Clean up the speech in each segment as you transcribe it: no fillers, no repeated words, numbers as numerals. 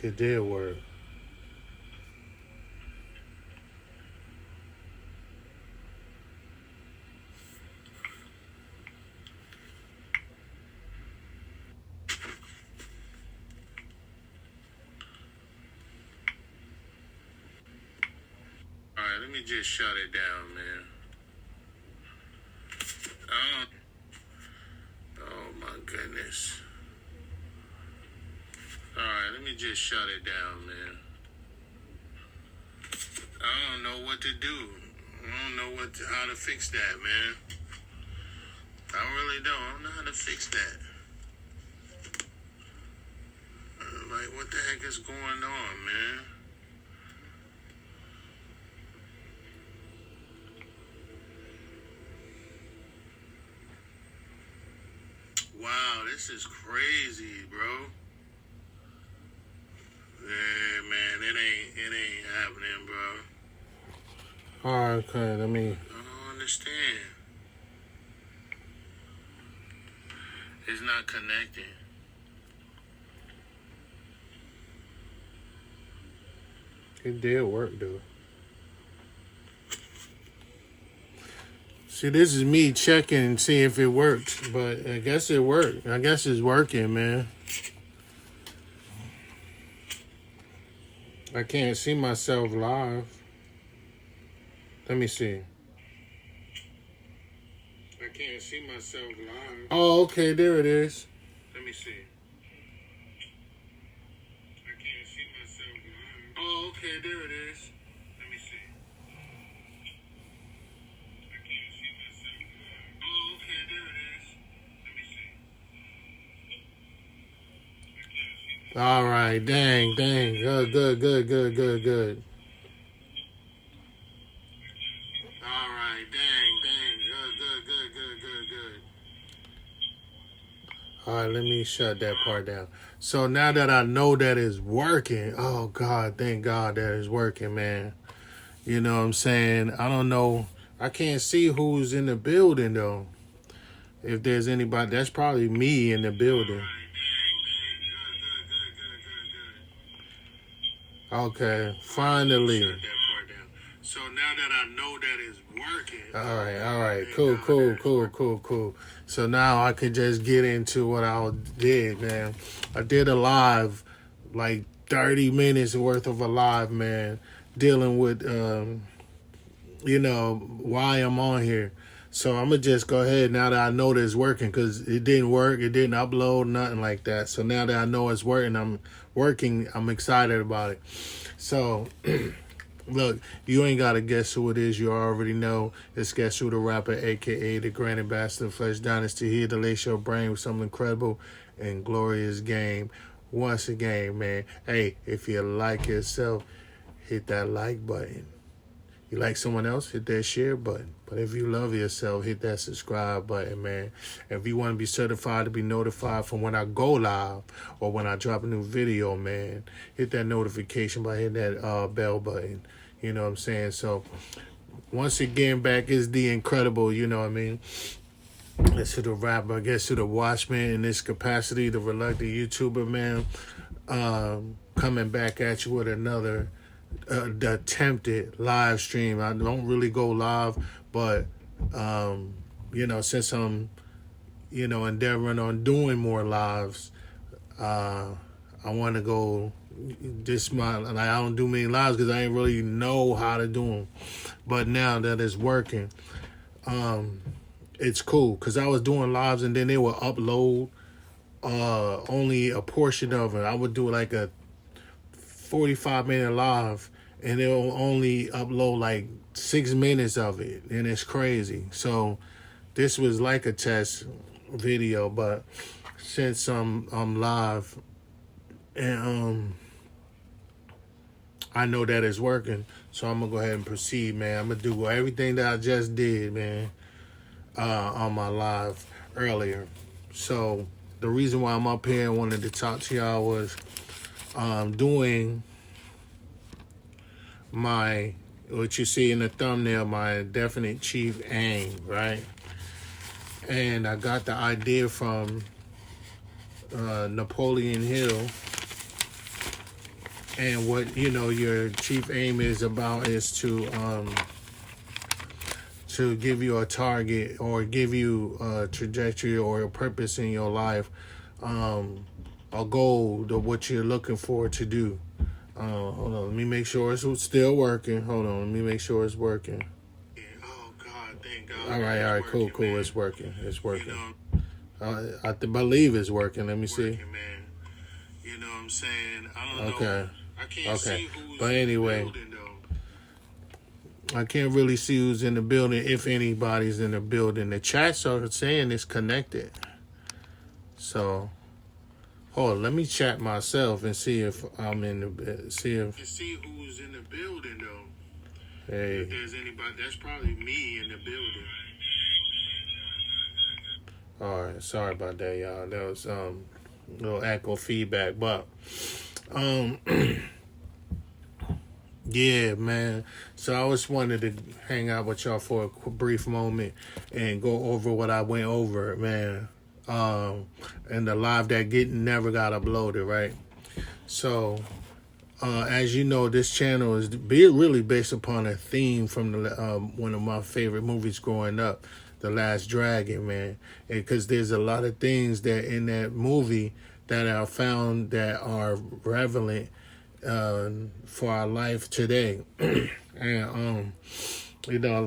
It did work. All right, let me just shut it down, man. Oh my goodness. All right, let me just shut it down, man. I don't know what to do. I don't know how to fix that, man. I really don't. I don't know how to fix that. Like, what the heck is going on, man? Wow, this is crazy, bro. Yeah, man, it ain't happening, bro. All right, okay, let me. I don't understand. It's not connecting. It did work, though. See, this is me checking and see if it works, but I guess it worked. I guess it's working, man. I can't see myself live. Let me see. I can't see myself live. Oh, okay, there it is. Let me see. I can't see myself live. Oh, okay, there it is. Let me see. I can't see myself live. Oh, okay, there it is. Let me see. All right, dang. Good. All right, dang. Good. All right, let me shut that part down. So now that I know that it's working, oh God, thank God that it's working, man. You know what I'm saying? I don't know. I can't see who's in the building, though. If there's anybody, that's probably me in the building. Okay, finally. So now that I know that it's working. All right. Cool. So now I can just get into what I did, man. I did a live, like 30 minutes worth of a live, man, dealing with, why I'm on here. So I'm going to just go ahead now that I know that it's working, because it didn't work. It didn't upload, nothing like that. So now that I know it's working, I'm excited about it. So, look, you ain't got to guess who it is. You already know. It's Guess Who the Rapper, a.k.a. the Grand Ambassador of Flesh Dynasty, here to lace your brain with some incredible and glorious game. Once again, man, hey, if you like yourself, hit that like button. You like someone else, hit that share button. But if you love yourself, hit that subscribe button, man. If you want to be certified to be notified from when I go live or when I drop a new video, man, hit that notification by hitting that bell button. You know what I'm saying? So, once again, back is the incredible, you know what I mean? Guess Who the Rapper, Guess Who the Watchman in this capacity, the reluctant YouTuber, man. Coming back at you with another the attempted live stream. I don't really go live, but since I'm endeavoring on doing more lives, I want to go this month. And I don't do many lives because I ain't really know how to do them. But now that it's working, it's cool, because I was doing lives and then they would upload only a portion of it. I would do like a 45-minute live, and they'll only upload like 6 minutes of it, and it's crazy. So this was like a test video, but since I'm live and I know that it's working, so I'm gonna go ahead and proceed, man. I'm gonna do everything that I just did, man, on my live earlier. So the reason why I'm up here and wanted to talk to y'all was doing what you see in the thumbnail, my definite chief aim, right? And I got the idea from Napoleon Hill, And what your chief aim is about is to give you a target or give you a trajectory or a purpose in your life, a goal to what you're looking for to do. Hold on, let me make sure it's still working. Hold on, let me make sure it's working. Oh God, thank God. All right, cool, man. It's working. It's working. I believe it's working. Let me see. Man. You know what I'm saying? I don't know. I can't see who's but anyway, in the building, though. I can't really see who's in the building, if anybody's in the building. The chats are saying it's connected. So, hold on, let me chat myself and see if I'm in the see who's in the building, though. Hey. If there's anybody, that's probably me in the building. All right, sorry about that, y'all. That was a little echo feedback, but yeah, man. So I just wanted to hang out with y'all for a brief moment and go over what I went over, man. And the live that never got uploaded, right? So, as you know, this channel is really based upon a theme from the one of my favorite movies growing up, The Last Dragon, man. Because there's a lot of things that in that movie that I found that are relevant for our life today. And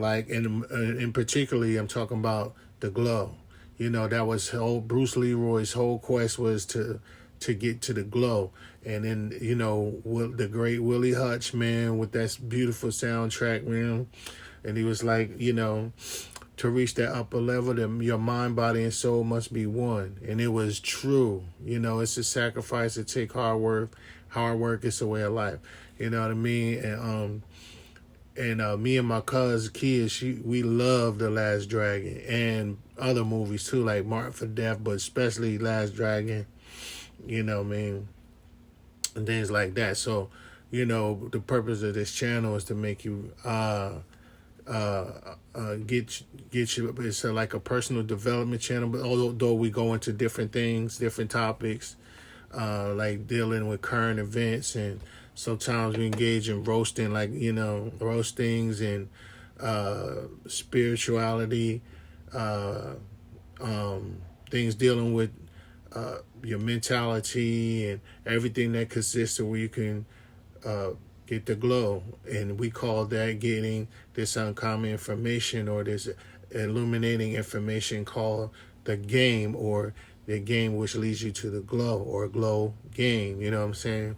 like in particularly, I'm talking about the glow. That was Bruce Leroy's whole quest was to get to the glow. And then, the great Willie Hutch, man, with that beautiful soundtrack, man. And he was like, to reach that upper level, your mind, body, and soul must be one. And it was true. It's a sacrifice to take hard work. Hard work is a way of life. You know what I mean? And me and my cousin kids, we love The Last Dragon and other movies too, like Marked for Death, but especially Last Dragon. You know what I mean? And things like that. So, the purpose of this channel is to make you get you. It's like a personal development channel, but although we go into different things, different topics, like dealing with current events, and sometimes we engage in roasting, like roastings and spirituality, things dealing with your mentality and everything that consists of where you can get the glow. And we call that getting this uncommon information or this illuminating information called the game, or the game which leads you to the glow, or glow game. You know what I'm saying?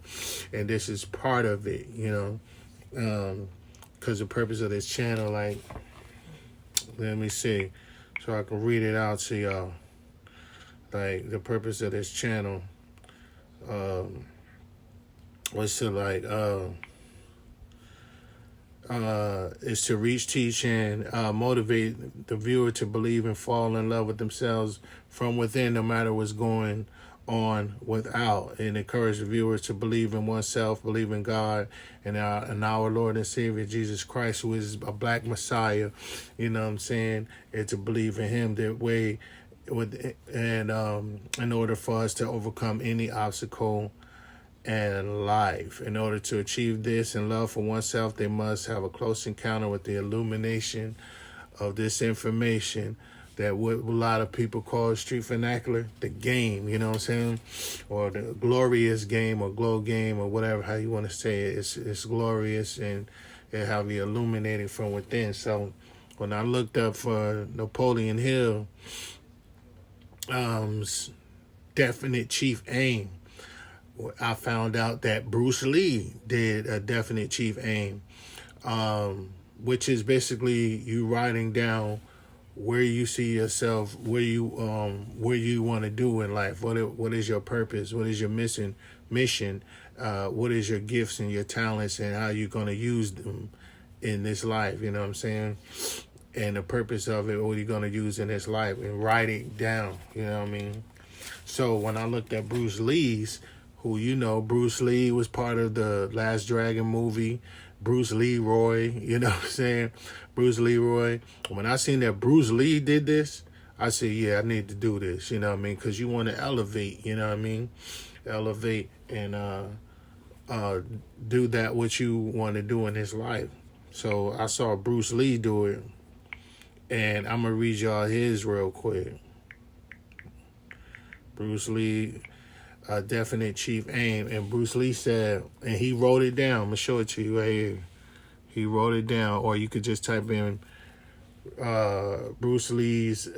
And this is part of it, because the purpose of this channel, like, let me see, so I can read it out to y'all. Like, the purpose of this channel was to is to reach, teach, and motivate the viewer to believe and fall in love with themselves from within, no matter what's going on without, and encourage the viewers to believe in oneself, believe in God, and our Lord and Savior Jesus Christ, who is a Black Messiah. You know what I'm saying? And to believe in Him that way, in order for us to overcome any obstacle and life. In order to achieve this and love for oneself, they must have a close encounter with the illumination of this information, that what a lot of people call street vernacular, the game, you know what I'm saying? Or the glorious game, or glow game, or whatever, how you want to say it. It's glorious, and it have you illuminating from within. So when I looked up for Napoleon Hill, definite chief aim, I found out that Bruce Lee did a definite chief aim, which is basically you writing down where you see yourself, where you want to do in life, what is your purpose, what is your mission, what is your gifts and your talents, and how you're going to use them in this life. You know what I'm saying? And the purpose of it, what you're going to use in this life, and write it down. You know what I mean? So when I looked at Bruce Lee's, who, Bruce Lee was part of the Last Dragon movie, Bruce Leroy, you know what I'm saying? Bruce Leroy. When I seen that Bruce Lee did this, I said, yeah, I need to do this, you know what I mean? Because you want to elevate, you know what I mean? Elevate and uh, do that what you want to do in his life. So I saw Bruce Lee do it, and I'm gonna read y'all his real quick. Bruce Lee, definite chief aim, and Bruce Lee said, and he wrote it down. I'm gonna show it to you right here. He wrote it down, or you could just type in Bruce Lee's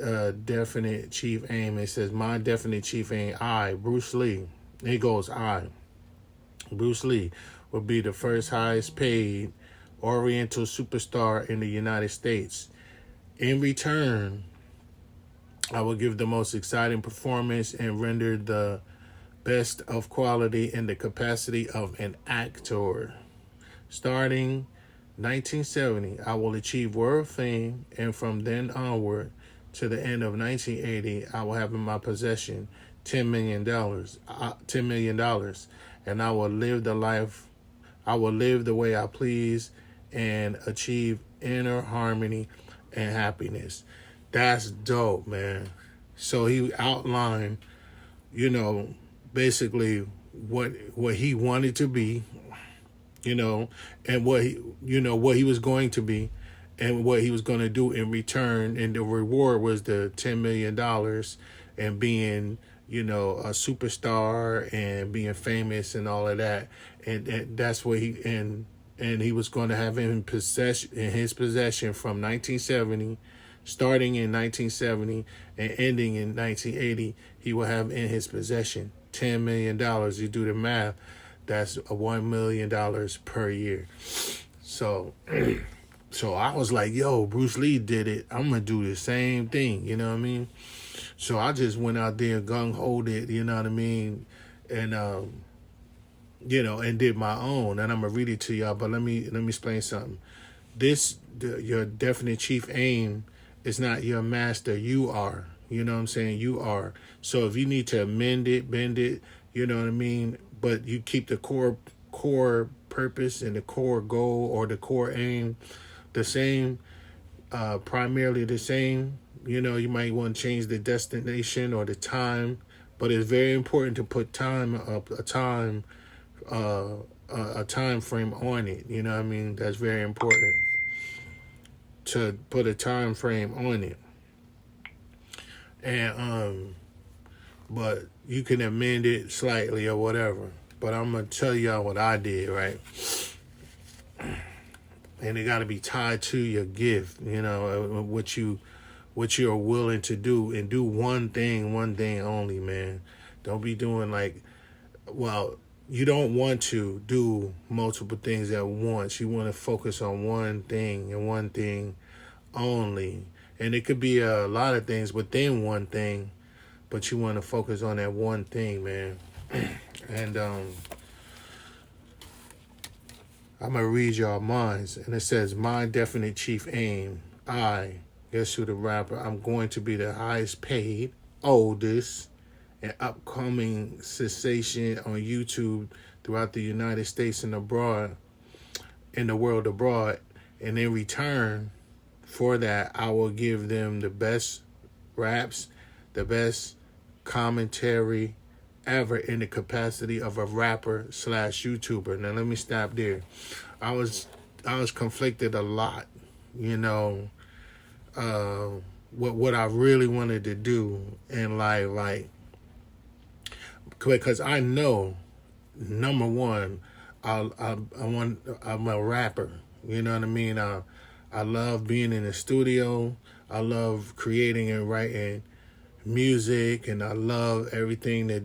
definite chief aim. It says, my definite chief aim, I, Bruce Lee. It goes, I, Bruce Lee, will be the first highest paid Oriental superstar in the United States. In return, I will give the most exciting performance and render the best of quality in the capacity of an actor. Starting 1970, I will achieve world fame, and from then onward to the end of 1980, I will have in my possession $10 million, $10 million, and I will live the life, I will live the way I please and achieve inner harmony and happiness. That's dope, man. So he outlined, basically what he wanted to be, and what he was going to be, and what he was going to do in return. And the reward was the $10 million and being, a superstar and being famous and all of that. And that's what and he was going to have in his possession from 1970, starting in 1970 and ending in 1980. He will have in his possession $10 million. You do the math. That's $1 million per year. So I was like, yo, Bruce Lee did it. I'm going to do the same thing. You know what I mean? So I just went out there, gung-hoed it, you know what I mean? And, and did my own. And I'm going to read it to y'all, but let me explain something. Your definite chief aim is not your master. You are. You know what I'm saying? You are. So if you need to amend it, bend it, you know what I mean? But you keep the core purpose and the core goal or the core aim the same, primarily the same. You might want to change the destination or the time, but it's very important to put a time frame on it. You know what I mean? That's very important to put a time frame on it. And but you can amend it slightly or whatever. But I'm going to tell y'all what I did, right? And it got to be tied to your gift, what you're willing to do, and do one thing only, man. Don't be doing you don't want to do multiple things at once. You want to focus on one thing and one thing only. And it could be a lot of things within one thing, but you want to focus on that one thing, man. And I'm going to read y'all minds. And it says, my definite chief aim, I, guess who the rapper, I'm going to be the highest paid, oldest, and upcoming sensation on YouTube throughout the United States and abroad, in the world abroad. And in return for that, I will give them the best raps, the best commentary ever in the capacity of a rapper / YouTuber. Now let me stop there. I was conflicted a lot, what I really wanted to do in life, because I know, number one, I'm a rapper. You know what I mean? I love being in the studio. I love creating and writing music, and I love everything that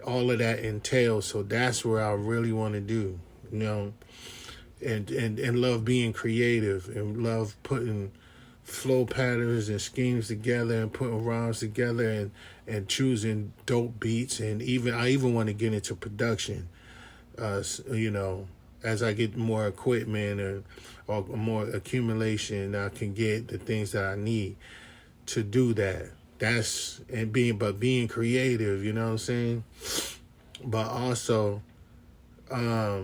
all of that entails. So that's where I really want to do, and love being creative, and love putting flow patterns and schemes together, and putting rhymes together, and choosing dope beats. And I even want to get into production, as I get more equipment or more accumulation, I can get the things that I need to do that. Being creative, you know what I'm saying? But also, I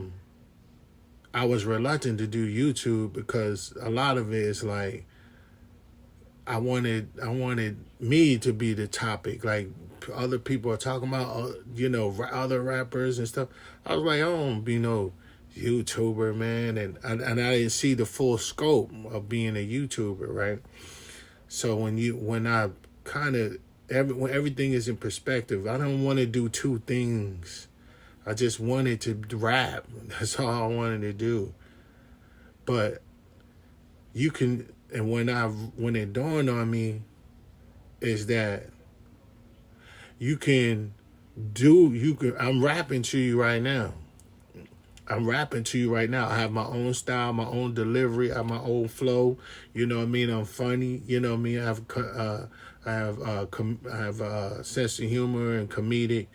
was reluctant to do YouTube because a lot of it is I wanted me to be the topic. Like, other people are talking about, other rappers and stuff. I was like, I don't be no YouTuber, man, and I didn't see the full scope of being a YouTuber, right? So when I kind of when everything is in perspective, I don't want to do two things. I just wanted to rap. That's all I wanted to do. But you can, and when it dawned on me, is that I'm rapping to you right now. I have my own style, my own delivery, I have my own flow. You know what I mean? I'm funny. You know what I mean? I have a sense of humor and comedic.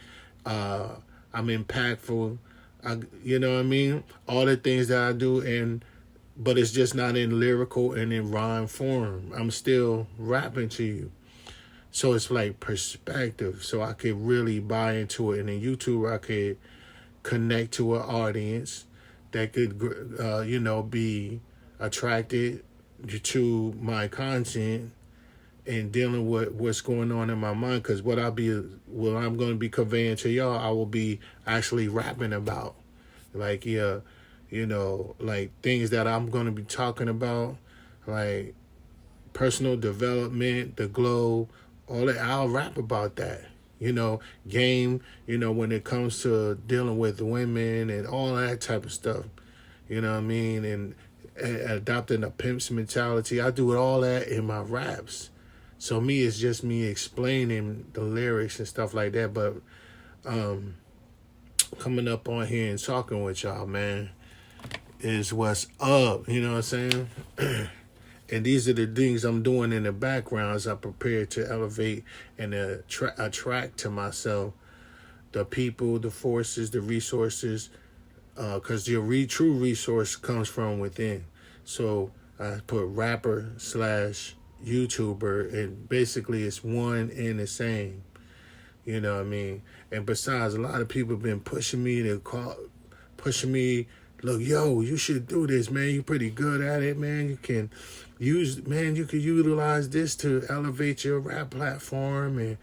I'm impactful. You know what I mean? All the things that I do, but it's just not in lyrical and in rhyme form. I'm still rapping to you. So it's like perspective. So I could really buy into it. And in YouTube, I could connect to an audience that could, be attracted to my content and dealing with what's going on in my mind. Because what I'm going to be conveying to y'all, I will be actually rapping about. Like, like things that I'm going to be talking about, like personal development, the glow, all that. I'll rap about that. Game, when it comes to dealing with women and all that type of stuff, you know what I mean? And adopting a pimp's mentality. I do all that in my raps. So it's just me explaining the lyrics and stuff like that. But coming up on here and talking with y'all, man, is what's up. You know what I'm saying? And these are the things I'm doing in the background as I prepare to elevate and attract to myself the people, the forces, the resources, because your true resource comes from within. So I put rapper / YouTuber, and basically it's one and the same. You know what I mean? And besides, a lot of people have been pushing me, look, yo, you should do this, man. You're pretty good at it, man. You can utilize this to elevate your rap platform.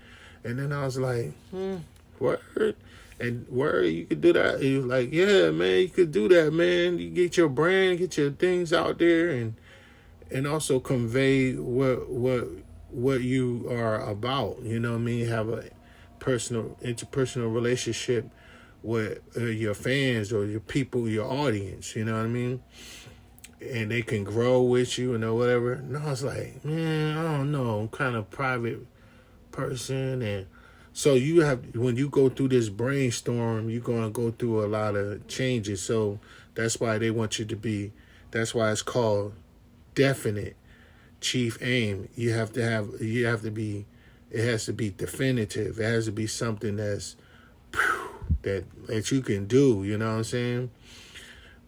And then I was like, word? And word, you could do that? And he was like, yeah, man, you could do that, man. You get your brand, get your things out there, and also convey what you are about. You know what I mean? Have a interpersonal relationship with your fans or your people, your audience, you know what I mean? And they can grow with you and whatever. And I was like, man, I don't know. I'm kind of private person. And so when you go through this brainstorm, you're going to go through a lot of changes. So that's why that's why it's called definite chief aim. It has to be definitive. It has to be something that's that you can do, you know what I'm saying?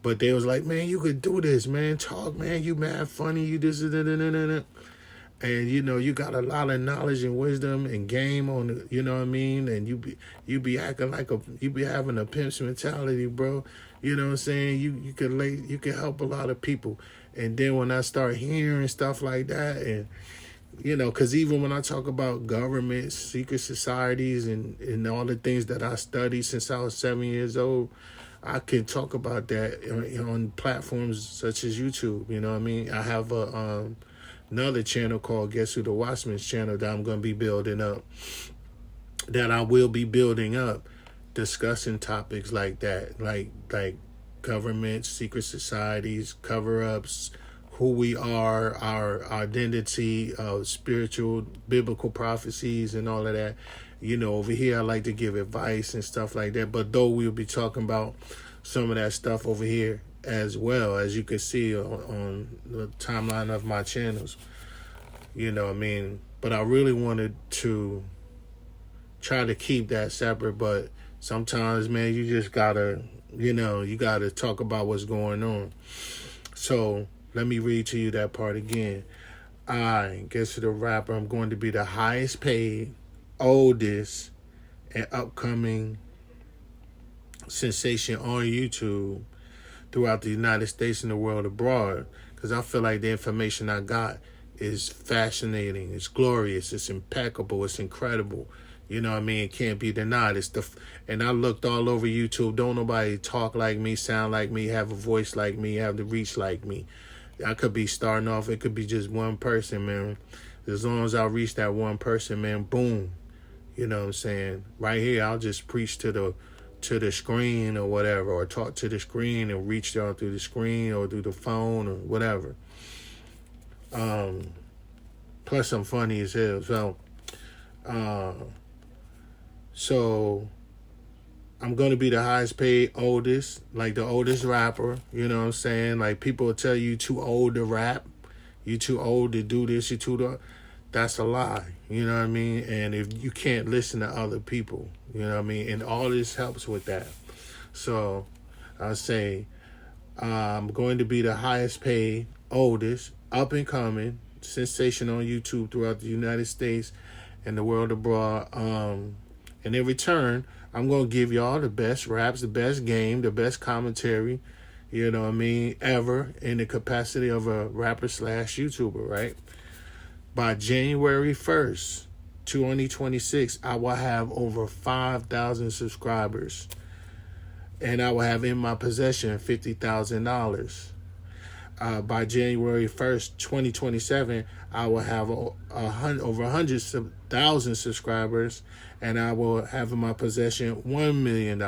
But they was like, man, you could do this, man. Talk, man. You mad funny. You this, and you got a lot of knowledge and wisdom and game on it, you know what I mean? And you be acting like you be having a pimp's mentality, bro. You know what I'm saying? You could help a lot of people. And then when I start hearing stuff like that, and because even when I talk about governments, secret societies, and all the things that I studied since I was 7 years old, I can talk about that on platforms such as YouTube. You know what I mean? I have another channel called Guess Who the Watchman's channel that I'm going to be building up, discussing topics like that, like governments, secret societies, cover-ups, who we are, our identity, spiritual, biblical prophecies, and all of that. Over here, I like to give advice and stuff like that. But though we'll be talking about some of that stuff over here as well, as you can see on the timeline of my channels. You know what I mean? But I really wanted to try to keep that separate. But sometimes, man, you just gotta, you gotta talk about what's going on. So let me read to you that part again. I, Guess Who the Rapper, I'm going to be the highest paid, oldest, and upcoming sensation on YouTube throughout the United States and the world abroad. Because I feel like the information I got is fascinating, it's glorious, it's impeccable, it's incredible. You know what I mean? It can't be denied. And I looked all over YouTube. Don't nobody talk like me, sound like me, have a voice like me, have the reach like me. I could be starting off. It could be just one person, man. As long as I reach that one person, man, boom. You know what I'm saying? Right here, I'll just preach to the screen or whatever, or talk to the screen and reach out through the screen or through the phone or whatever. Plus, I'm funny as hell. So I'm going to be the highest paid, oldest, like the oldest rapper. You know what I'm saying? Like, people will tell you too old to rap. You too old to do this. You too old. That's a lie. You know what I mean? And if you can't listen to other people, you know what I mean? And all this helps with that. So I say I'm going to be the highest paid, oldest, up and coming, sensation on YouTube throughout the United States and the world abroad. And in return, I'm going to give y'all the best raps, the best game, the best commentary, you know what I mean, ever in the capacity of a rapper / YouTuber, right? By January 1st, 2026, I will have over 5,000 subscribers. And I will have in my possession $50,000. By January 1st, 2027, I will have over 100,000 subscribers, and I will have in my possession $1 million.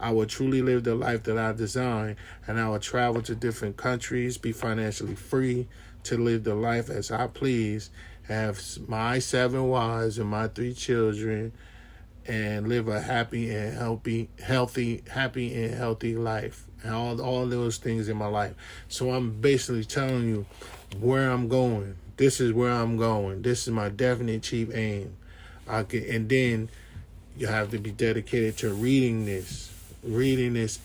I will truly live the life that I designed, and I will travel to different countries, be financially free to live the life as I please, have my 7 wives and my 3 children, and live a happy and healthy life. And all those things in my life. So I'm basically telling you where I'm going. This is where I'm going. This is my definite chief aim. And then you have to be dedicated to reading this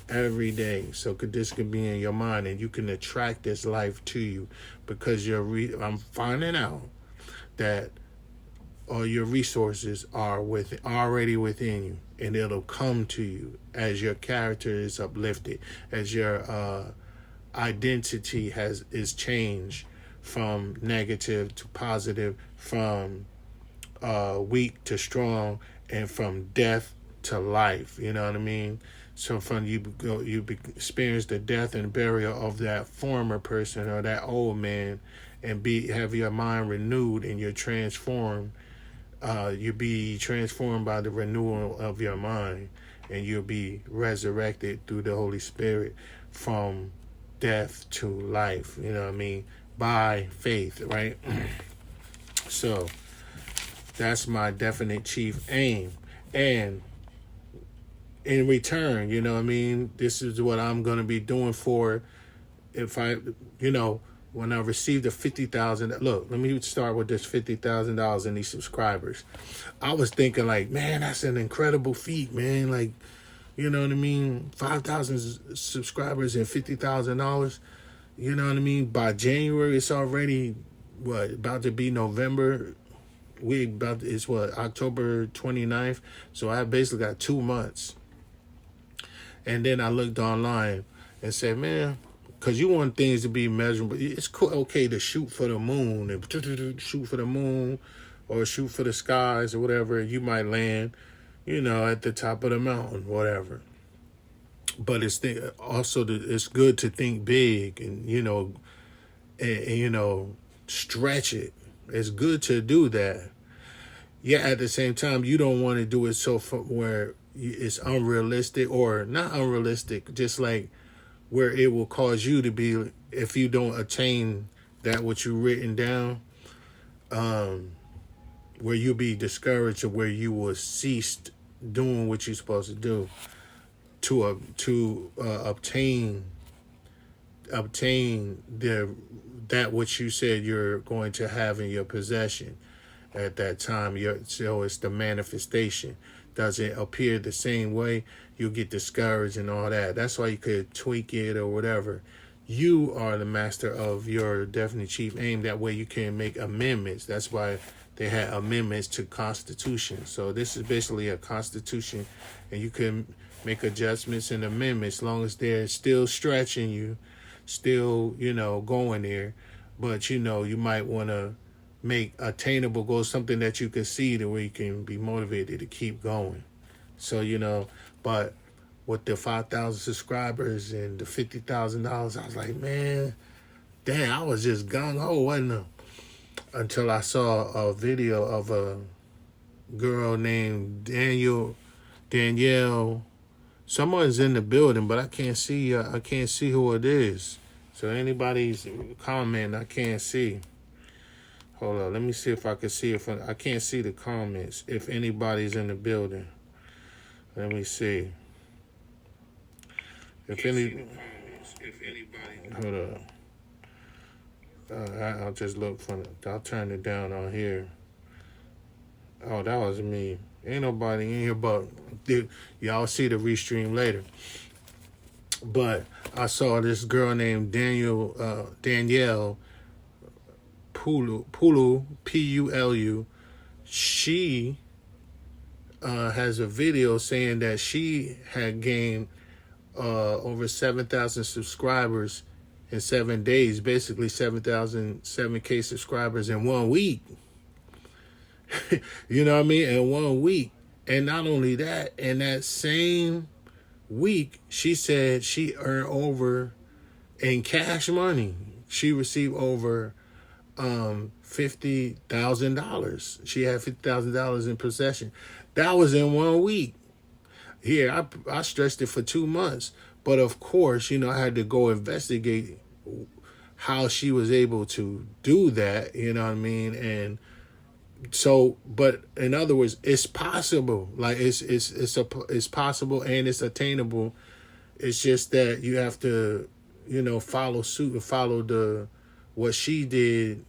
every day. So this could be in your mind, and you can attract this life to you, because I'm finding out that all your resources are already within you, and it'll come to you as your character is uplifted, as your identity is changed from negative to positive, from weak to strong, and from death to life. You know what I mean? So from you experience the death and burial of that former person or that old man, and have your mind renewed, and you're transformed. You'll be transformed by the renewal of your mind, and you'll be resurrected through the Holy Spirit from death to life, you know what I mean, by faith, right? So that's my definite chief aim. And in return, you know what I mean, this is what I'm going to be doing when I received the $50,000, look, let me start with this $50,000 in these subscribers. I was thinking like, man, that's an incredible feat, man. Like, you know what I mean? 5,000 subscribers and $50,000. You know what I mean? By January, it's already about to be November. It's October 29th. So I basically got 2 months. And then I looked online and said, man, because you want things to be measurable. It's okay to shoot for the moon and shoot for the moon or shoot for the skies or whatever. You might land, at the top of the mountain, whatever. But it's good to think big and, stretch it. It's good to do that. Yeah, at the same time, you don't want to do it where it's unrealistic, or not unrealistic, just like where it will cause you to be, if you don't attain that what you've written down, where you'll be discouraged, or where you will cease doing what you're supposed to do to obtain that which you said you're going to have in your possession at that time. So it's the manifestation. Doesn't appear the same way, you'll get discouraged and all that. That's why you could tweak it or whatever. You are the master of your definite chief aim. That way you can make amendments. That's why they had amendments to Constitution. So this is basically a Constitution, and you can make adjustments and amendments as long as they're still stretching you, still, going there. But, you might want to make attainable goals, something that you can see to where you can be motivated to keep going. So, but with the 5,000 subscribers and the $50,000, I was like, man, damn, I was just gung ho, wasn't I? Until I saw a video of a girl named Danielle. Someone's in the building, but I can't see. I can't see who it is. So anybody's comment, I can't see. Hold on, let me see if I can see if I can't see the comments. If anybody's in the building, let me see. If anybody, hold on. I'll just look for it. I'll turn it down on here. Oh, that was me. Ain't nobody in here, but y'all see the restream later. But I saw this girl named Danielle Pulu, Pulu. She has a video saying that she had gained over 7,000 subscribers in 7 days, basically 7K subscribers in 1 week. You know what I mean? In 1 week. And not only that, in that same week, she said she earned over in cash money. She received over $50,000. She had $50,000 in possession. That was in 1 week. Here, I stretched it for 2 months. But of course, I had to go investigate how she was able to do that, you know what I mean? And so, but in other words, it's possible. Like it's possible and it's attainable. It's just that you have to, follow suit and follow what she did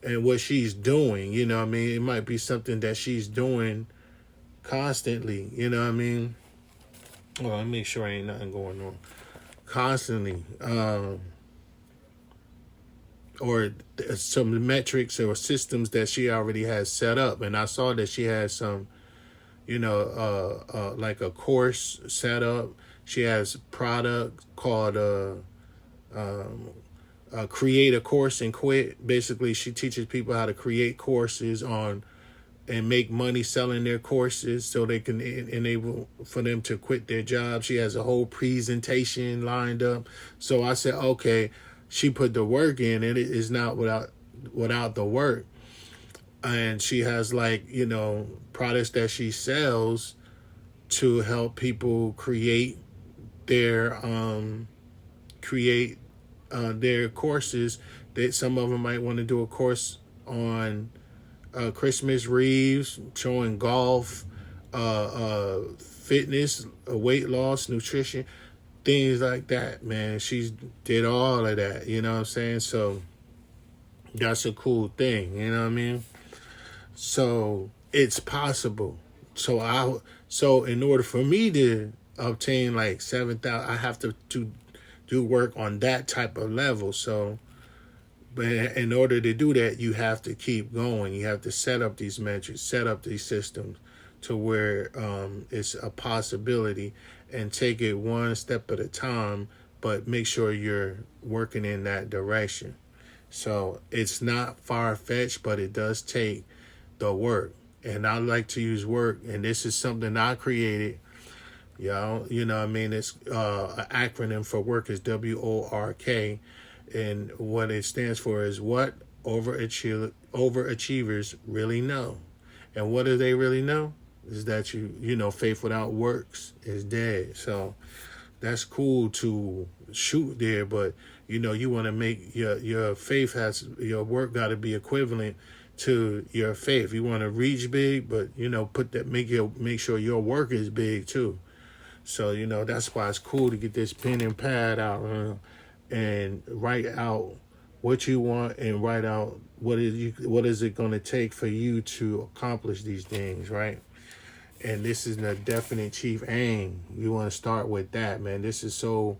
and what she's doing. You know what I mean? It might be something that she's doing constantly. You know what I mean? Well, let me make sure ain't nothing going on. Constantly. Or some metrics or systems that she already has set up. And I saw that she has some, like a course set up. She has a product called Create a Course and Quit. Basically, she teaches people how to create courses and make money selling their courses so they can enable for them to quit their job. She has a whole presentation lined up. So I said, okay, she put the work in, and it is not without the work. And she has products that she sells to help people create their courses. That some of them might want to do a course on Christmas wreaths, showing golf, fitness, weight loss, nutrition, things like that, man. She did all of that, you know what I'm saying? So that's a cool thing, you know what I mean? So it's possible. So in order for me to obtain like 7,000, I have to do work on that type of level. So, but in order to do that, you have to keep going. You have to set up these metrics, set up these systems to where it's a possibility, and take it one step at a time, but make sure you're working in that direction. So it's not far-fetched, but it does take the work. And I like to use work, and this is something I created. You know what I mean? It's an acronym for work is WORK. And what it stands for is what overachievers really know. And what do they really know? Is that faith without works is dead. So that's cool to shoot there, but you want to make your faith your work got to be equivalent to your faith. You want to reach big, but make sure your work is big too. So that's why it's cool to get this pen and pad out and write out what you want, and write out what is it going to take for you to accomplish these things, right? And this is the definite chief aim. You want to start with that, man. This is so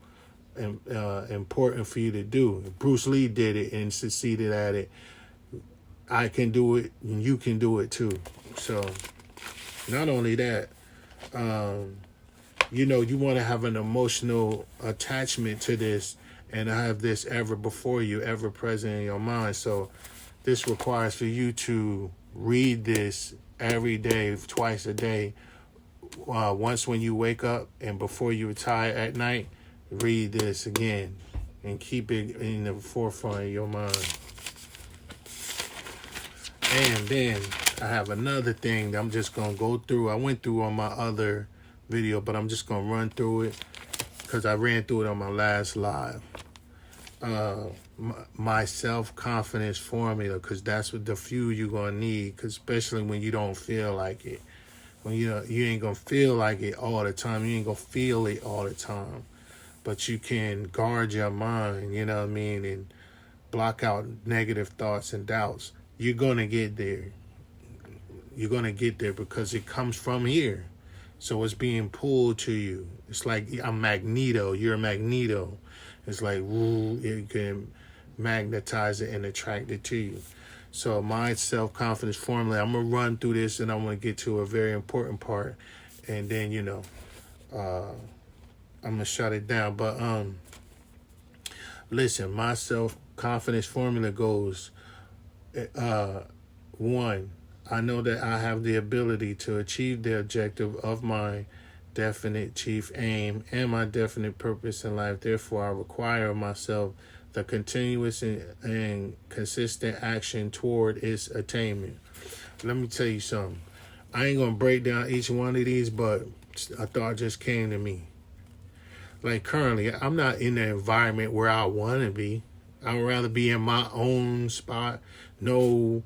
important for you to do. Bruce Lee did it and succeeded at it. I can do it, and you can do it too. So, not only that, you want to have an emotional attachment to this, and have this ever before you, ever present in your mind. So, this requires for you to read this every day, twice a day. Once when you wake up and before you retire at night, read this again and keep it in the forefront of your mind. And then I have another thing that I'm just going to go through. I went through on my other video, but I'm just going to run through it because I ran through it on my last live. My self-confidence formula, because that's what the fuel you're going to need, cause especially when you don't feel like it. When you ain't going to feel like it all the time. You ain't going to feel it all the time. But you can guard your mind, you know what I mean, and block out negative thoughts and doubts. You're going to get there. You're going to get there because it comes from here. So it's being pulled to you. It's like a magneto. You're a magneto. It's like, woo, it can magnetize it and attract it to you. So my self-confidence formula, I'm going to run through this and I'm going to get to a very important part. And then, I'm going to shut it down. But listen, my self-confidence formula goes, 1, I know that I have the ability to achieve the objective of my definite chief aim and my definite purpose in life. Therefore, I require of myself the continuous and consistent action toward its attainment. Let me tell you something. I ain't going to break down each one of these, but a thought just came to me. Like currently, I'm not in the environment where I want to be. I would rather be in my own spot. No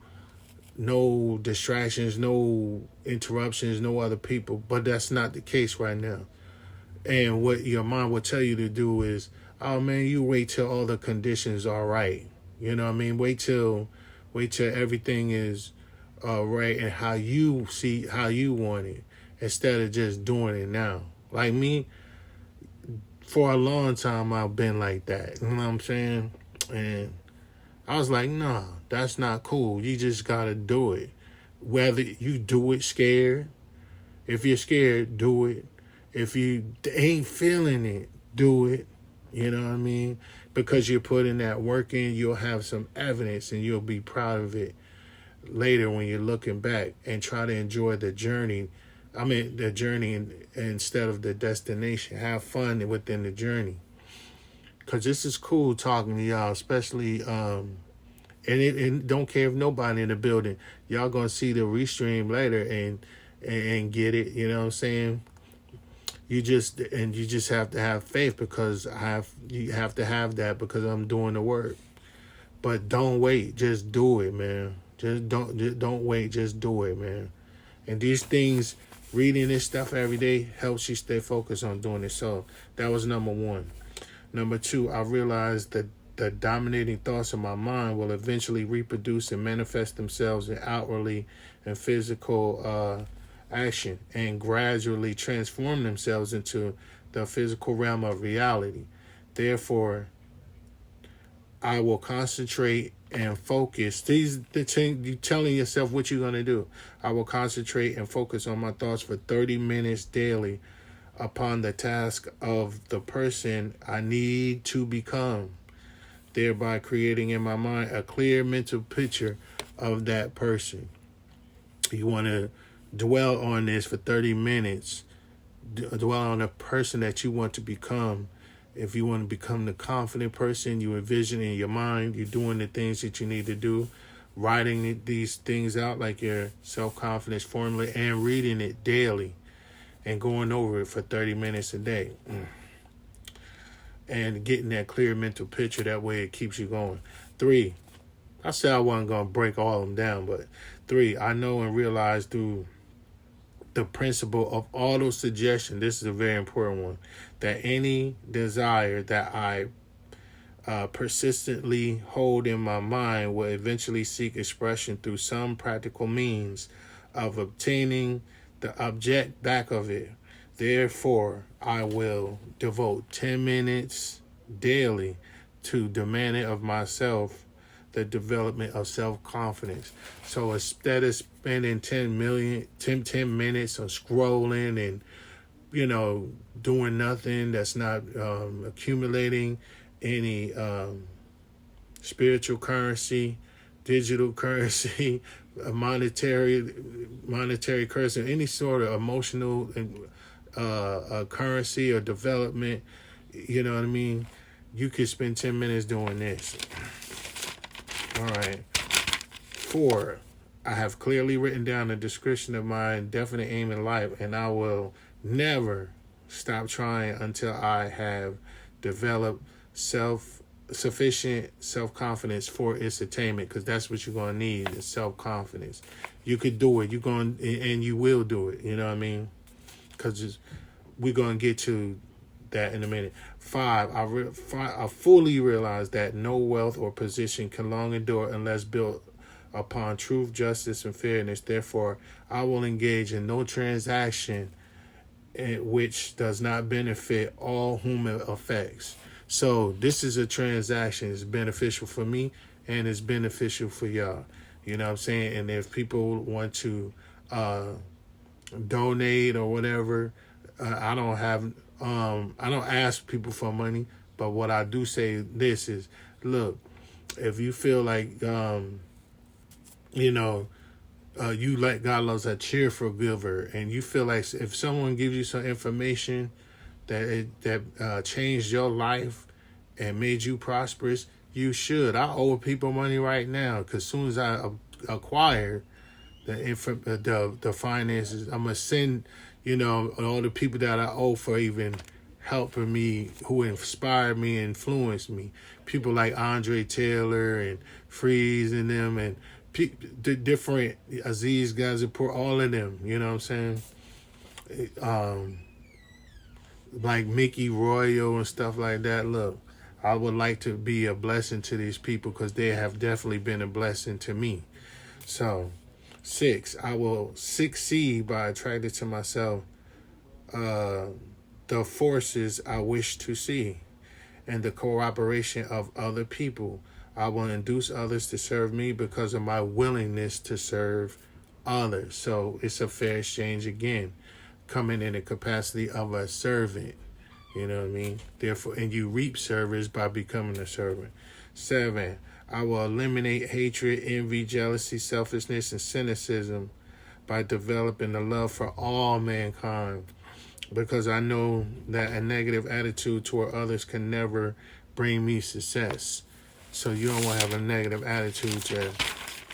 distractions, no interruptions, no other people. But that's not the case right now. And what your mind will tell you to do is, oh man, you wait till all the conditions are right. You know what I mean? Wait till everything is right and how you want it, instead of just doing it now. Like me, for a long time I've been like that. You know what I'm saying? And I was like, nah, that's not cool. You just gotta do it. Whether you do it scared, if you're scared, do it. If you ain't feeling it, do it. You know what I mean? Because you're putting that work in, you'll have some evidence and you'll be proud of it later when you're looking back, and try to enjoy the journey. I mean, the journey instead of the destination. Have fun within the journey. Because this is cool talking to y'all, especially, and don't care if nobody in the building. Y'all going to see the restream later and get it, you know what I'm saying? You just have to have faith, because you have to have that, because I'm doing the work. But don't wait, just do it, man. Just don't wait, just do it, man. And these things, reading this stuff every day helps you stay focused on doing it. So that was number 1. Number 2, I realized that the dominating thoughts of my mind will eventually reproduce and manifest themselves in outwardly and physical action, and gradually transform themselves into the physical realm of reality. Therefore, I will concentrate and focus. You telling yourself what you're going to do. I will concentrate and focus on my thoughts for 30 minutes daily upon the task of the person I need to become, thereby creating in my mind a clear mental picture of that person. You want to dwell on this for 30 minutes. Dwell on the person that you want to become. If you want to become the confident person you envision in your mind, you're doing the things that you need to do, writing these things out like your self-confidence formula, and reading it daily and going over it for 30 minutes a day. And getting that clear mental picture. That way it keeps you going. 3, I said I wasn't going to break all of them down, but 3, I know and realize through the principle of auto suggestion, this is a very important one, that any desire that I persistently hold in my mind will eventually seek expression through some practical means of obtaining the object back of it. Therefore, I will devote 10 minutes daily to demanding of myself the development of self-confidence. So instead of spending 10 minutes on scrolling and, doing nothing that's not accumulating any spiritual currency, digital currency, a monetary currency, any sort of emotional currency or development. You know what I mean? You could spend 10 minutes doing this. All right. 4, I have clearly written down a description of my definite aim in life, and I will never stop trying until I have developed sufficient self-confidence for its attainment, because that's what you're going to need is self-confidence. You could do it. You're going, and you will do it. You know what I mean? Because we're going to get to that in a minute. 5, I fully realize that no wealth or position can long endure unless built upon truth, justice, and fairness. Therefore, I will engage in no transaction which does not benefit all whom it affects. So this is a transaction. It's beneficial for me and it's beneficial for y'all. You know what I'm saying? And if people want to donate or whatever, I don't ask people for money. But what I do say this is, look, if you feel like, you like God loves a cheerful giver, and you feel like if someone gives you some information that changed your life and made you prosperous, you should. I owe people money right now because as soon as I acquire the finances, I'm gonna send all the people that I owe for even helping me, who inspired me, influenced me. People like Andre Taylor and Freeze and them, and the different Aziz guys, all of them. You know what I'm saying? Like Mickey Royal and stuff like that. Look, I would like to be a blessing to these people because they have definitely been a blessing to me. So, 6, I will succeed by attracting to myself the forces I wish to see and the cooperation of other people. I will induce others to serve me because of my willingness to serve others. So it's a fair exchange again, coming in the capacity of a servant. You know what I mean? Therefore, and you reap service by becoming a servant. 7, I will eliminate hatred, envy, jealousy, selfishness, and cynicism by developing a love for all mankind, because I know that a negative attitude toward others can never bring me success. So you don't want to have a negative attitude to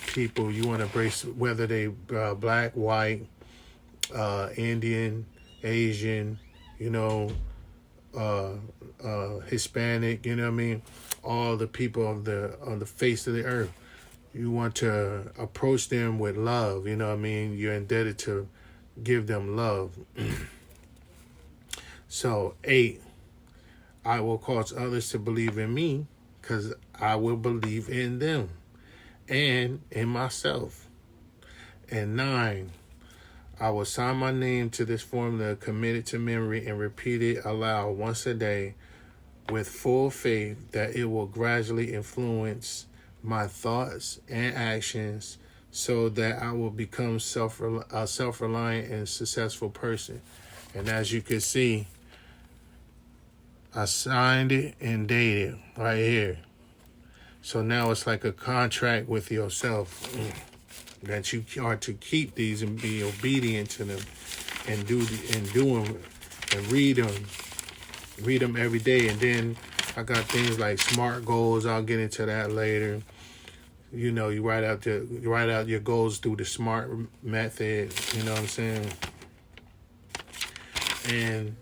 people. You want to embrace whether they black, white, Indian, Asian, Hispanic, you know what I mean? All the people on the face of the earth. You want to approach them with love, you know what I mean? You're indebted to give them love. So 8, I will cause others to believe in me because I will believe in them and in myself. And 9, I will sign my name to this formula, commit it to memory, and repeat it aloud once a day with full faith that it will gradually influence my thoughts and actions so that I will become a self-reliant and successful person. And as you can see, I signed it and dated right here. So now it's like a contract with yourself that you are to keep these and be obedient to them and do them and read them every day. And then I got things like SMART goals. I'll get into that later. You write out your goals through the SMART method. You know what I'm saying? And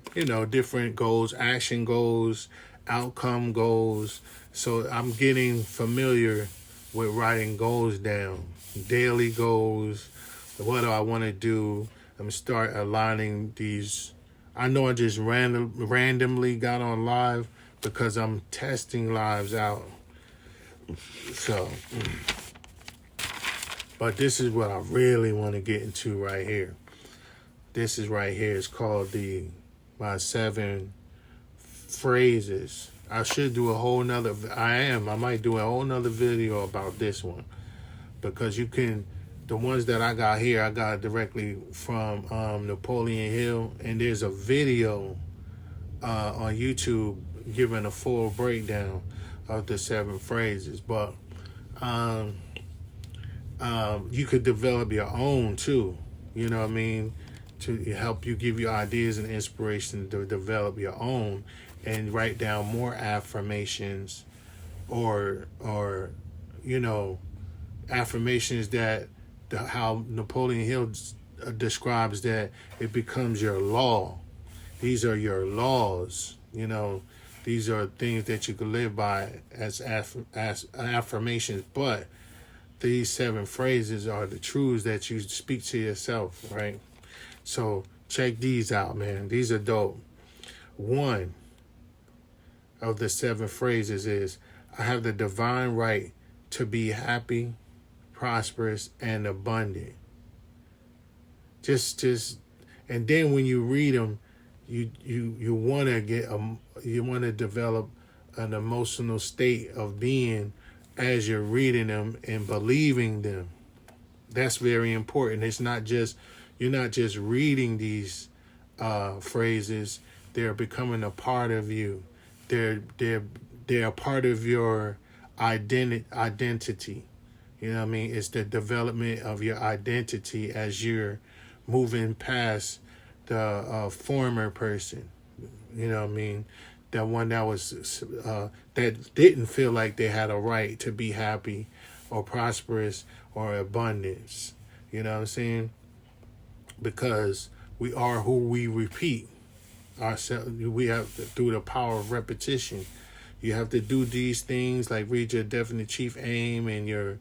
different goals, action goals, outcome goals. So I'm getting familiar with writing goals down, daily goals. What do I want to do? I'm start aligning these. I know I just randomly got on live because I'm testing lives out. So, but this is what I really want to get into right here. This is right here. It's called my 7 phrases. I should do a whole nother. I might do a whole nother video about this one because the ones that I got here, I got directly from Napoleon Hill, and there's a video on YouTube giving a full breakdown of the 7 phrases. But You could develop your own too. You know what I mean? To help you give you ideas and inspiration to develop your own and write down more affirmations or you know affirmations that how Napoleon Hill describes that it becomes your law. These are your laws. You know, these are things that you can live by as affirmations. But these 7 phrases are the truths that you speak to yourself, right? So check these out, man. These are dope. One of the 7 phrases is, I have the divine right to be happy, prosperous, and abundant. Just, and then when you read them, you want to you want to develop an emotional state of being as you're reading them and believing them. That's very important. It's not just, you're not just reading these phrases. They're becoming a part of you. They're a part of your identity. You know what I mean? It's the development of your identity as you're moving past the former person. You know what I mean? That one that was that didn't feel like they had a right to be happy or prosperous or abundance. You know what I'm saying? Because we are who we repeat ourselves. We have through the power of repetition. You have to do these things like read your definite chief aim and your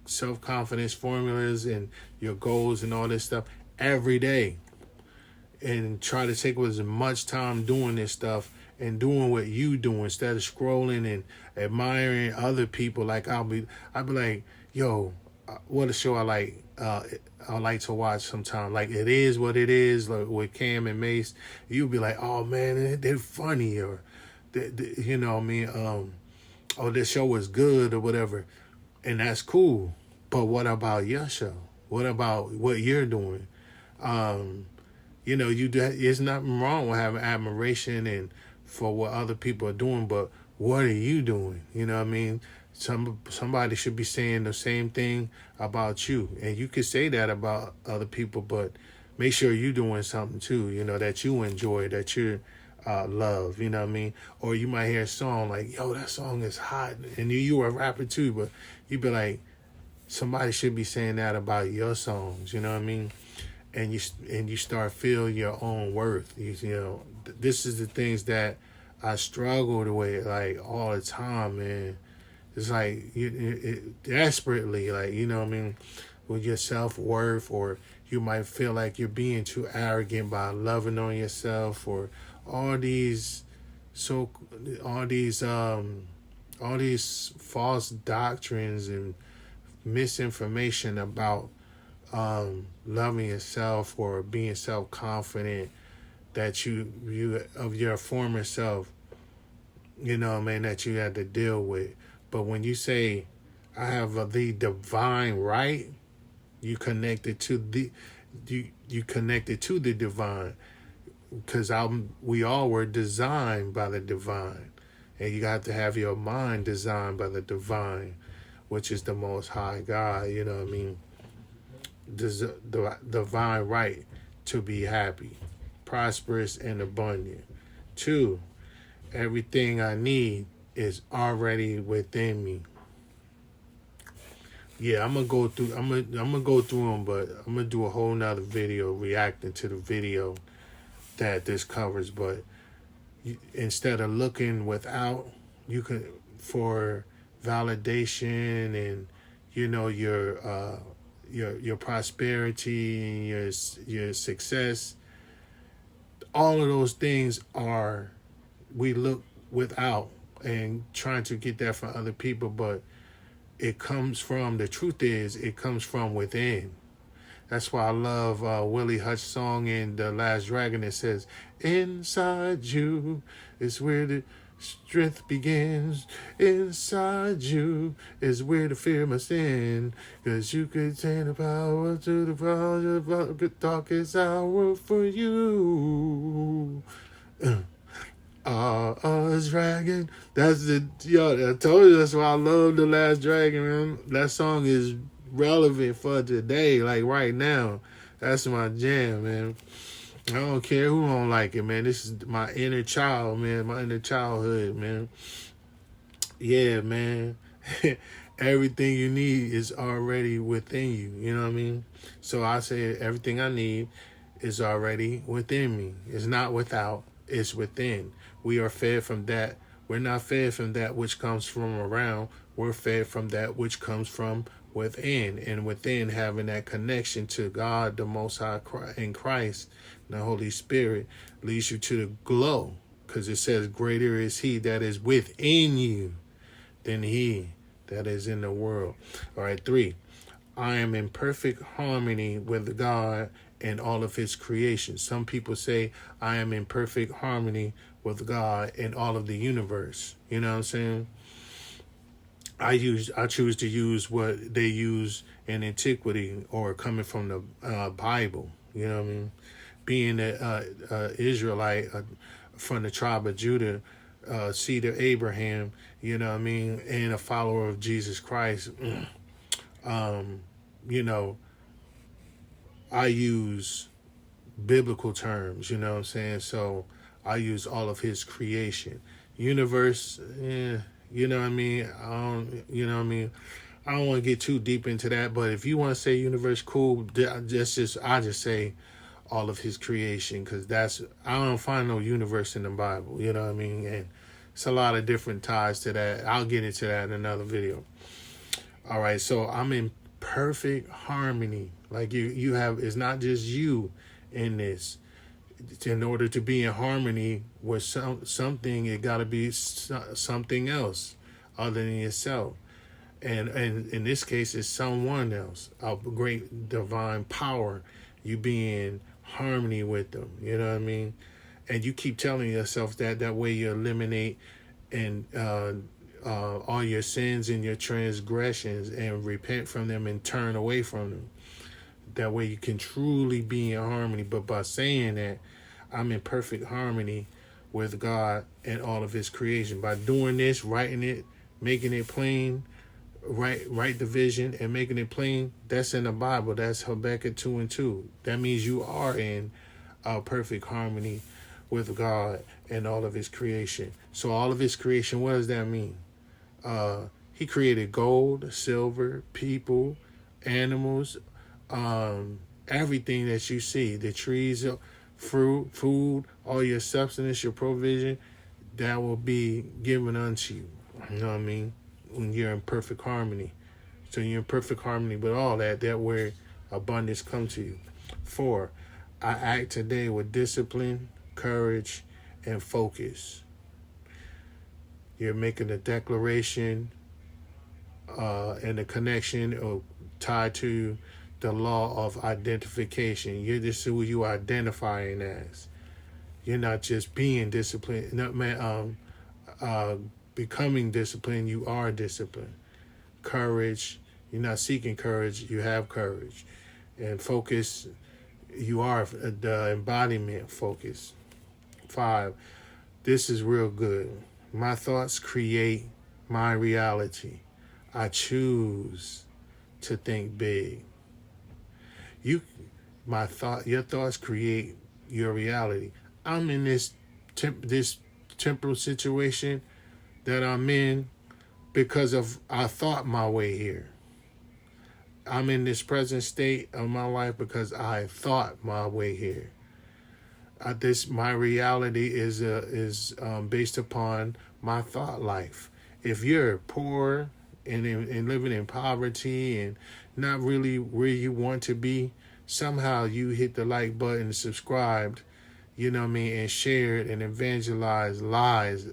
self-confidence formulas and your goals and all this stuff every day, and try to take as much time doing this stuff and doing what you do instead of scrolling and admiring other people. Like I'd be like, yo, what a show I like to watch sometime. Like It Is What It Is, like with Cam and Mace. You'd be like, oh man, they're funny, or you know what I mean, oh, this show was good or whatever, and that's cool. But what about your show? What about what you're doing? You know, there's nothing wrong with having admiration and for what other people are doing, but what are you doing? You know what I mean? Somebody should be saying the same thing about you, and you could say that about other people, but make sure you're doing something too. You know, that you enjoy, that you love. You know what I mean? Or you might hear a song like, "Yo, that song is hot," and you are a rapper too, but you be like, somebody should be saying that about your songs. You know what I mean? And you start feeling your own worth. You know, this is the things that I struggled with like all the time, man. It's like desperately, like, you know what I mean, with your self-worth, or you might feel like you're being too arrogant by loving on yourself, or all these all these false doctrines and misinformation about loving yourself or being self-confident that you of your former self, you know what I mean, that you had to deal with. But when you say, I have the divine right, you connected to the you connected to the divine, because we all were designed by the divine, and you got to have your mind designed by the divine, which is the Most High God. You know what I mean? The divine right to be happy, prosperous, and abundant. 2, everything I need is already within me. Yeah, I'm gonna go through them, but I'm gonna do a whole nother video reacting to the video that this covers. But instead of looking without, you can for validation and, you know, your prosperity and your success. All of those things are, we look without and trying to get that from other people, but it comes from, the truth is, it comes from within. That's why I love Willie Hutch's song in The Last Dragon. It says, inside you is where the strength begins. Inside you is where the fear must end. Cause you could turn the power to the power of the darkest hour for you. Dragon. That's the, yo, I told you that's why I love The Last Dragon, man. That song is relevant for today, like right now. That's my jam, man. I don't care who don't like it, man. This is my inner child, man. My inner childhood, man. Yeah, man. Everything you need is already within you. You know what I mean? So I say everything I need is already within me. It's not without, it's within. We are fed from that. We're not fed from that which comes from around. We're fed from that which comes from within. And within, having that connection to God, the Most High in Christ, the Holy Spirit, leads you to the glow. Because it says, greater is He that is within you than he that is in the world. All right, 3. I am in perfect harmony with God and all of his creation. Some people say I am in perfect harmony with God and all of the universe. You know what I'm saying? I choose to use what they use in antiquity or coming from the Bible. You know what I mean? Being an Israelite from the tribe of Judah, seed of Abraham, you know what I mean, and a follower of Jesus Christ, you know, I use biblical terms, you know what I'm saying? So I use all of his creation. Universe, you know what I mean? You know what I mean? I don't want to get too deep into that, but if you want to say universe, cool. I just say all of his creation, because I don't find no universe in the Bible, you know what I mean? And it's a lot of different ties to that. I'll get into that in another video. All right, so I'm in perfect harmony. Like you have, it's not just you in this. In order to be in harmony with something, it got to be something else other than yourself. And in this case, it's someone else, a great divine power. You be in harmony with them, you know what I mean? And you keep telling yourself that way you eliminate and all your sins and your transgressions and repent from them and turn away from them. That way you can truly be in harmony. But by saying that, I'm in perfect harmony with God and all of his creation. By doing this, writing it, making it plain, write the vision and making it plain, that's in the Bible. That's Habakkuk 2:2. That means you are in perfect harmony with God and all of his creation. So all of his creation, what does that mean? He created gold, silver, people, animals, everything that you see, the trees, fruit, food, all your substance, your provision, that will be given unto you. You know what I mean? When you're in perfect harmony. So you're in perfect harmony with all that where abundance comes to you. 4, I act today with discipline, courage, and focus. You're making a declaration and a connection tied to the law of identification. This is who you are identifying as. You're not just being disciplined. Becoming disciplined, you are disciplined. Courage, you're not seeking courage, you have courage. And focus, you are the embodiment focus. 5, this is real good. My thoughts create my reality. I choose to think big. Your thoughts create your reality. I'm in this temporal situation that I'm in because of I thought my way here. I'm in this present state of my life because I thought my way here. My reality is based upon my thought life. If you're poor and living in poverty and not really where you want to be, somehow you hit the like button, subscribed, you know what I mean, and shared and evangelized lies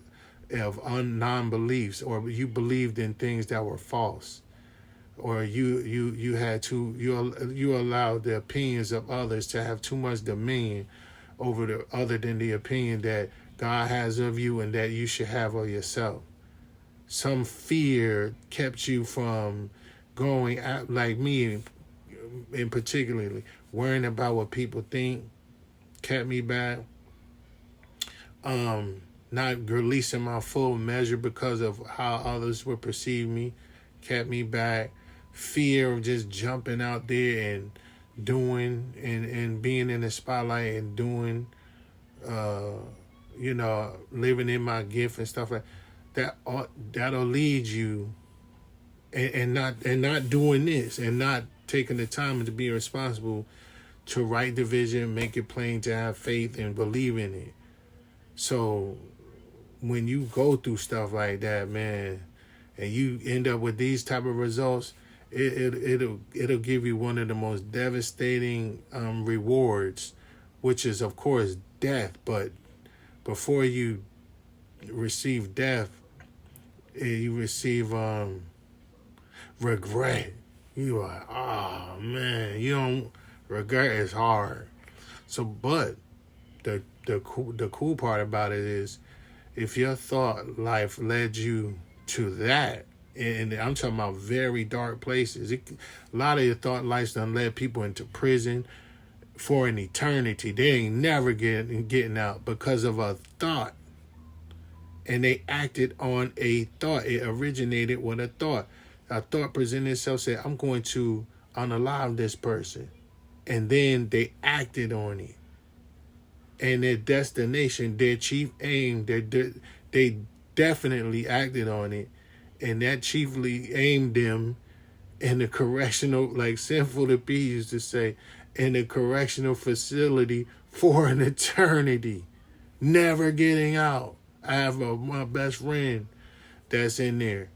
of non-beliefs, or you believed in things that were false, or you allowed the opinions of others to have too much dominion over other than the opinion that God has of you and that you should have of yourself. Some fear kept you from going out, like me in particularly, worrying about what people think kept me back. not releasing my full measure because of how others would perceive me, kept me back. Fear of just jumping out there and doing and being in the spotlight and doing, living in my gift and stuff like that. That'll lead you and not doing this and not taking the time to be responsible to write the vision, make it plain, to have faith and believe in it. So when you go through stuff like that, man, and you end up with these type of results, it'll give you one of the most devastating rewards, which is of course death. But before you receive death, you receive regret. You are, oh man, you don't, regret is hard. So, but the cool part about it is, if your thought life led you to that, and I'm talking about very dark places, a lot of your thought lives done led people into prison for an eternity. They ain't never getting out because of a thought. And they acted on a thought. It originated with a thought. A thought presented itself, said, I'm going to unalive this person. And then they acted on it. And their destination, their chief aim, they definitely acted on it. And that chiefly aimed them in the correctional, like Sinful to Be used to say, in the correctional facility for an eternity. Never getting out. I have my best friend that's in there.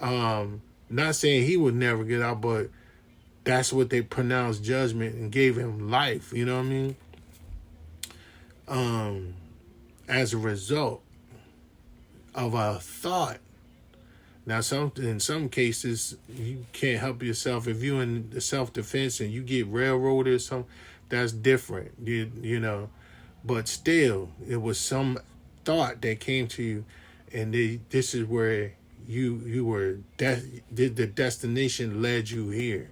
Not saying he would never get out, but that's what they pronounced judgment and gave him life. You know what I mean? As a result of a thought. Now, in some cases, you can't help yourself. If you're in the self-defense and you get railroaded or something, that's different, you know. But still, it was some thought that came to you, and this is where you were, the destination led you here.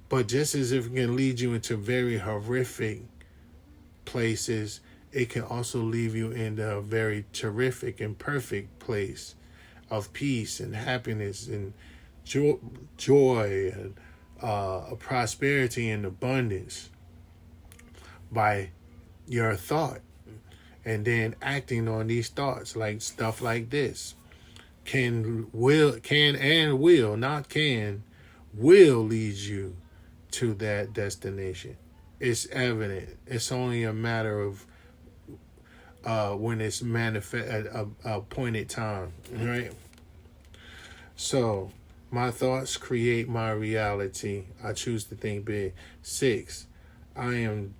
But just as if it can lead you into very horrific places, it can also leave you in a very terrific and perfect place of peace and happiness and joy and prosperity and abundance by your thought, and then acting on these thoughts, like stuff like this will lead you to that destination. It's evident. It's only a matter of when it's manifest at a appointed time, right? So, my thoughts create my reality. I choose to think big. 6, I am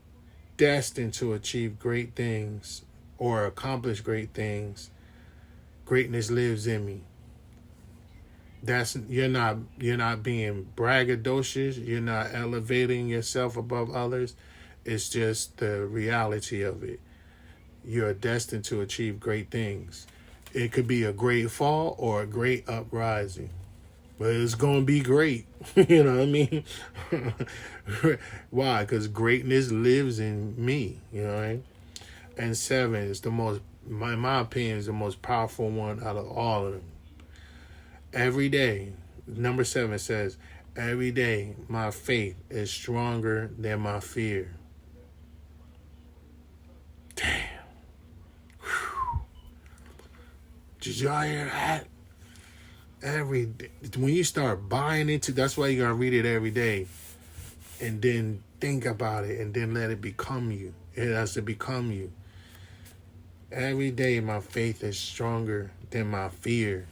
destined to achieve great things or accomplish great things. Greatness lives in me. You're not being braggadocious. You're not elevating yourself above others. It's just the reality of it. You're destined to achieve great things. It could be a great fall or a great uprising, but it's going to be great. You know what I mean? Why? Because greatness lives in me, you know what I mean? And 7 is the most, in my opinion, is the most powerful one out of all of them. Every day, number 7 says, every day my faith is stronger than my fear. Damn. Did y'all hear that? Every day, when you start buying into, that's why you gotta read it every day, and then think about it, and then let it become you. It has to become you. Every day, my faith is stronger than my fear.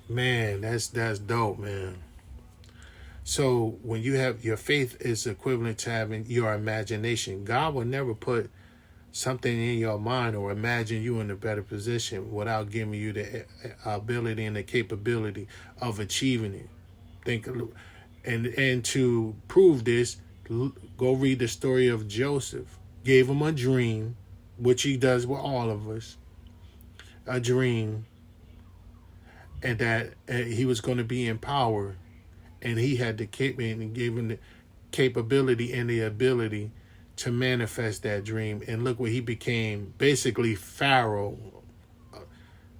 Man, that's dope, man. So when you have your faith, is equivalent to having your imagination. God will never put something in your mind or imagine you in a better position without giving you the ability and the capability of achieving it. And to prove this, go read the story of Joseph. Gave him a dream, which he does with all of us. A dream, and that he was going to be in power, and he had the and gave him the capability and the ability to manifest that dream. And look what he became, basically Pharaoh,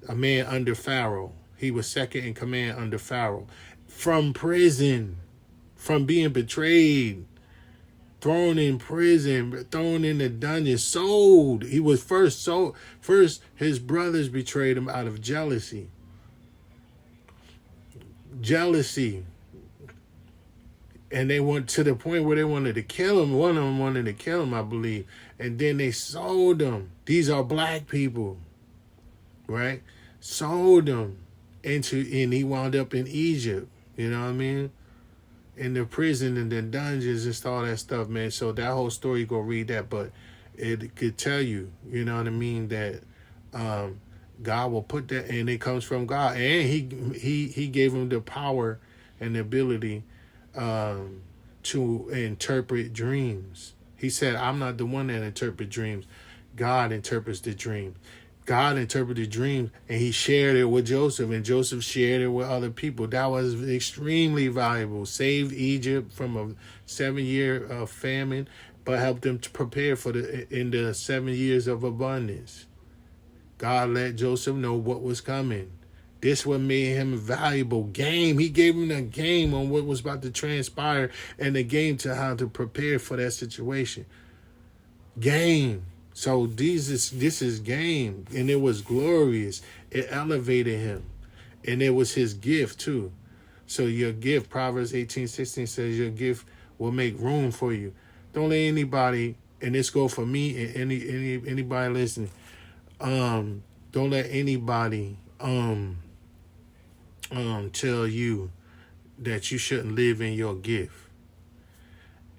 a man under Pharaoh. He was second in command under Pharaoh. From prison, from being betrayed, thrown in prison, thrown in the dungeon, sold. He was first sold. First, his brothers betrayed him out of jealousy. Jealousy. And they went to the point where they wanted to kill him. One of them wanted to kill him, I believe. And then they sold him. These are black people, right? Sold him and he wound up in Egypt. You know what I mean? In the prison and the dungeons and all that stuff, man. So that whole story, you go read that, but it could tell you, you know what I mean, that God will put that, and it comes from God, and he gave him the power and the ability to interpret dreams. He said, I'm not the one that interprets dreams. God interprets the dream. God interpreted dreams, and he shared it with Joseph, and Joseph shared it with other people. That was extremely valuable. Saved Egypt from a 7-year famine, but helped them to prepare for in the 7 years of abundance. God let Joseph know what was coming. This what made him valuable. Game. He gave him a game on what was about to transpire, and the game to how to prepare for that situation. Game. So this is game, and it was glorious. It elevated him, and it was his gift too. So your gift, Proverbs 18:16 says, your gift will make room for you. Don't let anybody, and this go for me and anybody listening. Don't let anybody tell you that you shouldn't live in your gift.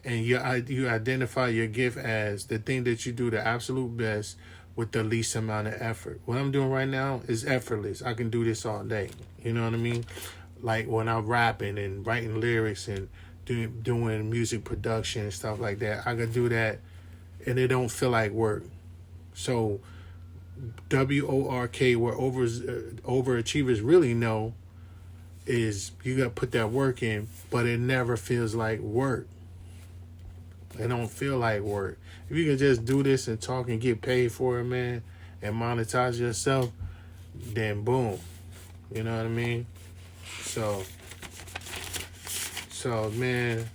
And you identify your gift as the thing that you do the absolute best with the least amount of effort. What I'm doing right now is effortless. I can do this all day. You know what I mean? Like when I'm rapping and writing lyrics and doing music production and stuff like that, I can do that and it don't feel like work. So WORK, where overachievers really know, is you got to put that work in, but it never feels like work. It don't feel like work. If you can just do this and talk and get paid for it, man, and monetize yourself, then boom. You know what I mean? So man,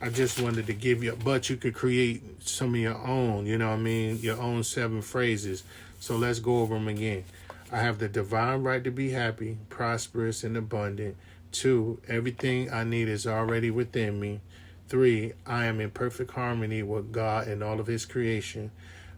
I just wanted to give you, but you could create some of your own, you know what I mean? Your own 7 phrases. So let's go over them again. I have the divine right to be happy, prosperous, and abundant. 2, everything I need is already within me. 3, I am in perfect harmony with God and all of his creation.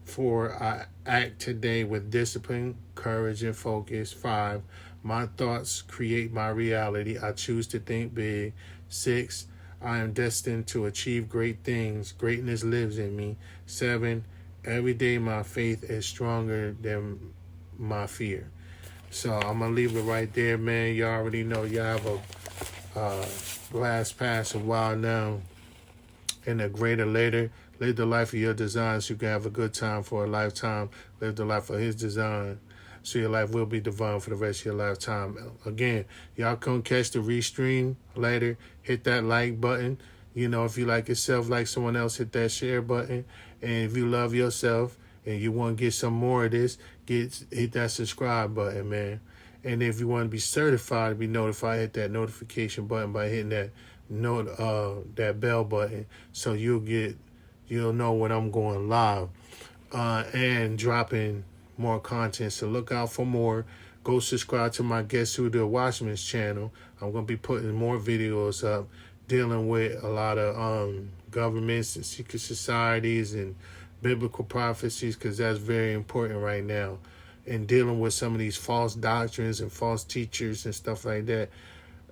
4, I act today with discipline, courage, and focus. 5, my thoughts create my reality. I choose to think big. 6, I am destined to achieve great things. Greatness lives in me. 7, every day my faith is stronger than my fear. So I'm going to leave it right there, man. You already know you have a last pass a while now. And a greater later. Live the life of your design so you can have a good time for a lifetime. Live the life of his design so your life will be divine for the rest of your lifetime. Again, y'all come catch the restream later. Hit that like button. You know, if you like yourself like someone else, hit that share button. And if you love yourself and you want to get some more of this, hit that subscribe button, man. And if you want to be certified to be notified, hit that notification button by hitting that that bell button, so you'll know when I'm going live and dropping more content. So look out for more. Go subscribe to my Guess Who the Watchman's channel. I'm gonna be putting more videos up dealing with a lot of governments and secret societies and biblical prophecies, because that's very important right now, and dealing with some of these false doctrines and false teachers and stuff like that.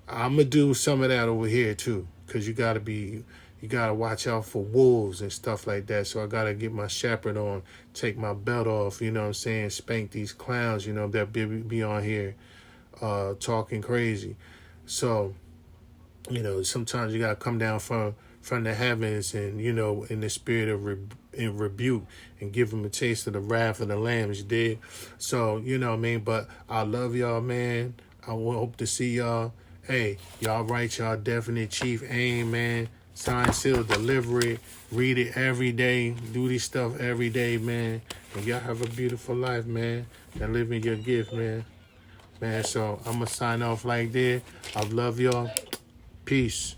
I'm going to do some of that over here too, because you got to watch out for wolves and stuff like that. So I got to get my shepherd on, take my belt off, you know what I'm saying, spank these clowns, you know, that be on here talking crazy. So, you know, sometimes you got to come down from the heavens and, you know, in the spirit of rebuke and give them a taste of the wrath of the Lamb, you dig? So, you know what I mean? But I love y'all, man. I hope to see y'all. Hey, y'all right, y'all definite Chief Aim, man. Sign, seal, delivery. Read it every day. Do this stuff every day, man. And y'all have a beautiful life, man. And live in your gift, man. Man, so I'm going to sign off like that. I love y'all. Peace.